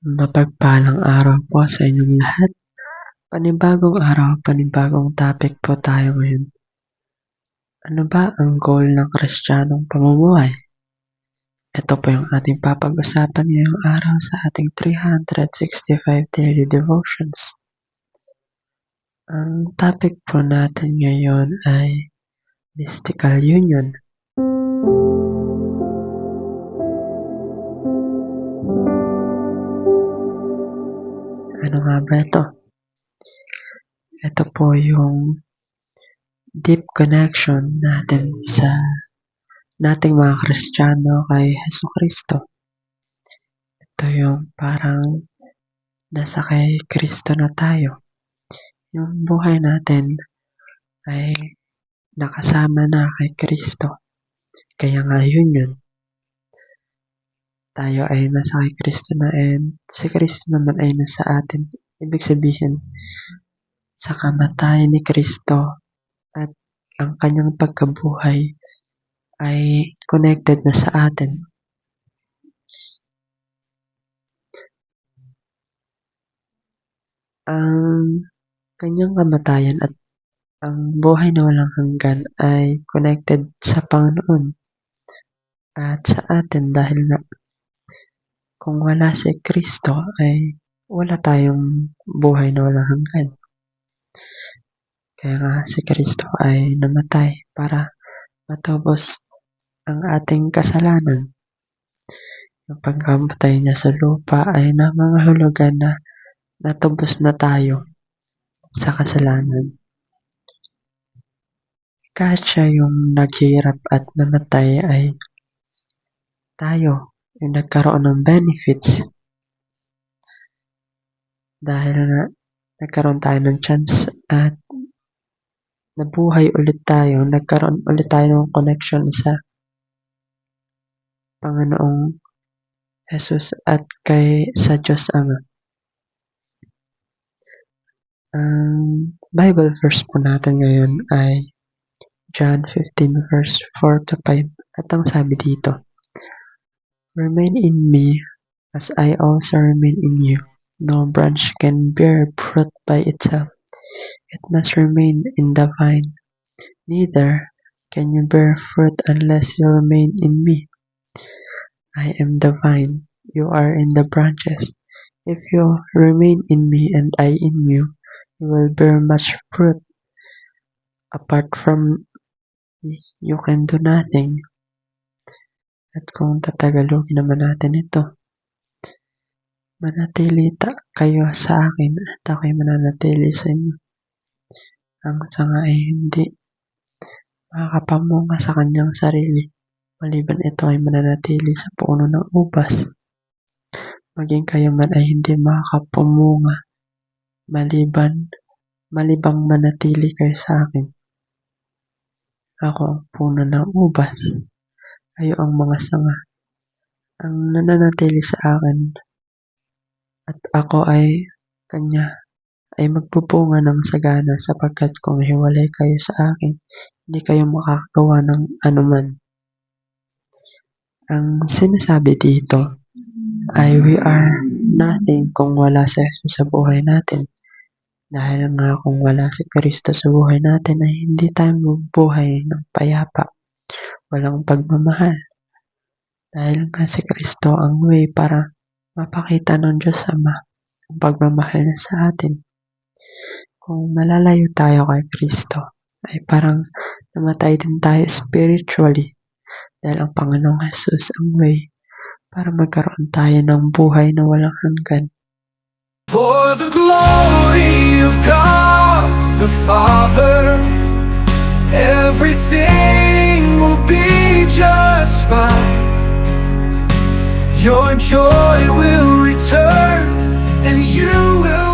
Mapagpalang araw po sa inyong lahat. Panibagong araw, panibagong topic po tayo ngayon. Ano ba ang goal ng Kristiyanong pamumuhay? Ito po yung ating papag-usapan ngayong araw sa ating 365 daily devotions. Ang topic po natin ngayon ay mystical union. Ano nga ba ito? Ito po yung deep connection natin sa nating mga Kristiyano kay Jesucristo. Ito yung parang nasa kay Kristo na tayo. Yung buhay natin ay nakasama na kay Kristo. Kaya nga yun. Tayo ay nasa kay Kristo na and si Kristo naman ay nasa atin. Ibig sabihin, sa kamatayan ni Kristo at ang kanyang pagkabuhay ay connected na sa atin. Ang kanyang kamatayan at ang buhay na walang hanggan ay connected sa Panginoon at sa atin dahil nga kung wala si Kristo ay wala tayong buhay na walang hanggan. Kaya nga si Kristo ay namatay para matubos ang ating kasalanan. Yung pagkamatay niya sa lupa ay nangangahulugan na natubos na tayo sa kasalanan. Kahit siya yung naghirap at namatay ay tayo yung nagkaroon ng benefits. Dahil nga nagkaroon tayo ng chance at nabuhay ulit tayo, nagkaroon ulit tayo ng connection sa Panginoong Jesus at sa Diyos Ama. Ang Bible verse po natin ngayon ay John 15 verse 4 to 5 at ang sabi dito, "Remain in me as I also remain in you. No branch can bear fruit by itself. It must remain in the vine. Neither can you bear fruit unless you remain in me. I am the vine, you are in the branches. If you remain in me and I in you, you will bear much fruit. Apart from me, you can do nothing." At kung tatagalogin naman natin ito, manatili kayo sa akin at ako'y mananatili sa inyo. Ang sanga ay hindi makakapamunga sa kanyang sarili, maliban ito ay mananatili sa puno ng ubas. Maging kayo man ay hindi makakapamunga, malibang manatili kayo sa akin. Ako ang puno ng ubas, kayo ang mga sanga. Ang nananatili sa akin at ako ay kanya ay magbubunga ng sagana sapagkat kung hiwalay kayo sa akin, hindi kayo makakagawa ng anuman. Ang sinasabi dito ay we are nothing kung wala si Jesus sa buhay natin. Dahil nga kung wala si Kristo sa buhay natin ay hindi tayo mabubuhay ng payapa, walang pagmamahal. Dahil nga si Kristo ang way para mapakita ng Diyos Ama ang pagmamahal niya sa atin. Kung malalayo tayo kay Kristo, ay parang namatay din tayo spiritually dahil ang Panginoong Jesus ang way para magkaroon tayo ng buhay na walang hanggan. For the glory of God the Father, everything will be just fine. Your joy will return and you will